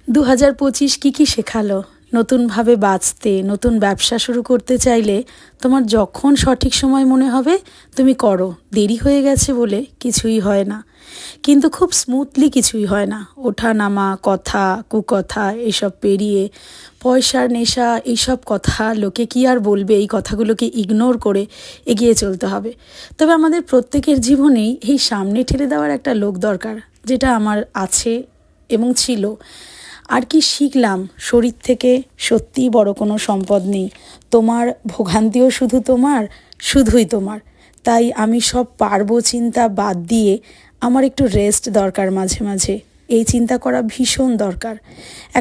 2025 কি শেখালো? নতুনভাবে বাঁচতে, নতুন ব্যবসা শুরু করতে চাইলে তোমার যখন সঠিক সময় মনে হবে তুমি করো। দেরি হয়ে গেছে বলে কিছুই হয় না, কিন্তু খুব স্মুথলি কিছুই হয় না। ওঠা নামা, কথা কুকথা এসব পেরিয়ে পয়সার নেশা, এইসব কথা লোকে কি আর বলবে, এই কথাগুলোকে ইগনোর করে এগিয়ে চলতে হবে। তবে আমাদের প্রত্যেকের জীবনেই এই সামনে ঠেলে দেওয়ার একটা লোক দরকার, যেটা আমার আছে এবং ছিল। আর কি শিখলাম, শরীর থেকে সত্যিই বড় কোনো সম্পদ নেই। তোমার ভোগান্তিও শুধুই তোমার। তাই আমি সব পারবো চিন্তা বাদ দিয়ে আমার একটু রেস্ট দরকার মাঝে মাঝে। এই চিন্তা করা ভীষণ দরকার।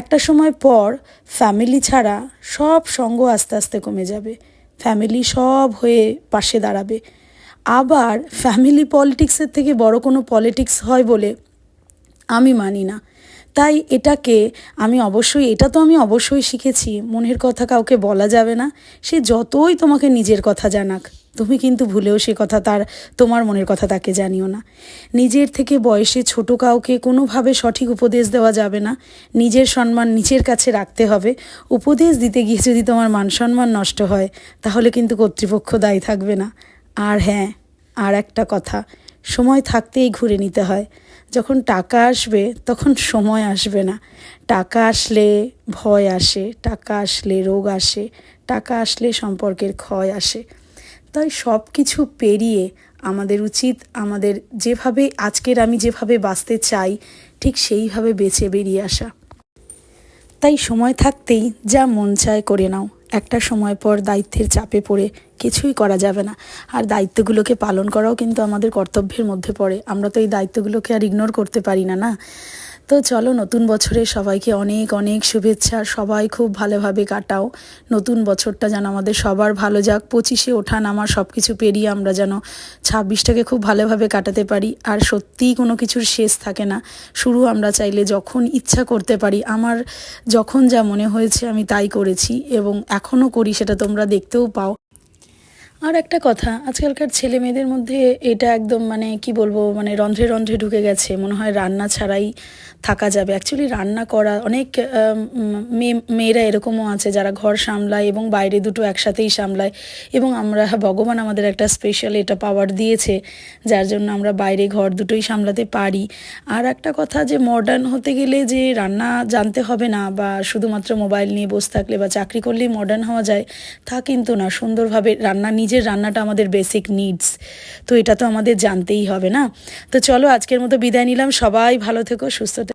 একটা সময় পর ফ্যামিলি ছাড়া সব সঙ্গ আস্তে আস্তে কমে যাবে। ফ্যামিলি সব হয়ে পাশে দাঁড়াবে। আবার ফ্যামিলি পলিটিক্সের থেকে বড় কোনো পলিটিক্স হয় বলে আমি মানি না। তাই এটা তো আমি অবশ্যই শিখেছি, মনের কথা কাউকে বলা যাবে না। সে যতই তোমাকে নিজের কথা জানাক, তুমি কিন্তু ভুলেও সে কথা তোমার মনের কথা তাকে জানিও না। নিজের থেকে বয়সে ছোট কাউকে কোনোভাবে সঠিক উপদেশ দেওয়া যাবে না। নিজের সম্মান নিজের কাছে রাখতে হবে। উপদেশ দিতে গিয়ে যদি তোমার মান সম্মান নষ্ট হয়, তাহলে কিন্তু কর্তৃপক্ষ দায়ী থাকবে না। আর হ্যাঁ, আর একটা কথা, সময় থাকতেই ঘুরে নিতে হয়। যখন টাকা আসবে তখন সময় আসবে না। টাকা আসলে ভয় আসে, টাকা আসলে রোগ আসে, টাকা আসলে সম্পর্কের ক্ষয় আসে। তাই সব কিছু পেরিয়ে আমাদের উচিত, আমি যেভাবে বাঁচতে চাই ঠিক সেইভাবে বেঁচে বেরিয়ে আসা। তাই সময় থাকতেই যা মন চায় করে নাও। একটা সময় পর দায়িত্বের চাপে পড়ে কিছুই করা যাবে না। আর দায়িত্বগুলোকে পালন করাও কিন্তু আমাদের কর্তব্যের মধ্যে পড়ে। আমরা তো এই দায়িত্বগুলোকে আর ইগনোর করতে পারি না, না? তো চলো, নতুন বছরে সবাইকে অনেক অনেক শুভেচ্ছা। সবাই খুব ভালোভাবে কাটাও। নতুন বছরটা যেন আমাদের সবার ভালো যাক। 25-এ ওঠা নামা সব কিছু পেরিয়ে আমরা যেন 26টাকে খুব ভালোভাবে কাটাতে পারি। আর সত্যিই কোনো কিছুর শেষ থাকে না। শুরু আমরা চাইলে যখন ইচ্ছা করতে পারি। আমার যখন যা মনে হয়েছে আমি তাই করেছি এবং এখনও করি, সেটা তোমরা দেখতেও পাও। আর একটা কথা, আজকালকার ছেলে মেয়েদের মধ্যে এটা একদম কি বলবো, রন্ধ্রে রন্ধ্রে ঢুকে গেছে। মনে হয় রান্না ছাড়াই থাকা যাবে। অ্যাকচুয়ালি রান্না করা অনেক মেয়েরা এরকমও আছে যারা ঘর সামলায় এবং বাইরে দুটো একসাথেই সামলায়। এবং ভগবান আমাদের একটা স্পেশাল এটা পাওয়ার দিয়েছে, যার জন্য আমরা বাইরে ঘর দুটোই সামলাতে পারি। আর একটা কথা, যে মডার্ন হতে গেলে যে রান্না জানতে হবে না, বা শুধুমাত্র মোবাইল নিয়ে বসে থাকলে বা চাকরি করলেই মডার্ন হওয়া যায়, তা কিন্তু না। সুন্দরভাবে নিজের রান্নাটা আমাদের বেসিক নিডস। তো এটা তো আমাদের জানতেই হবে, না? তো চলো, আজকের মতো বিদায় নিলাম। সবাই ভালো থেকো, সুস্থ থেকো।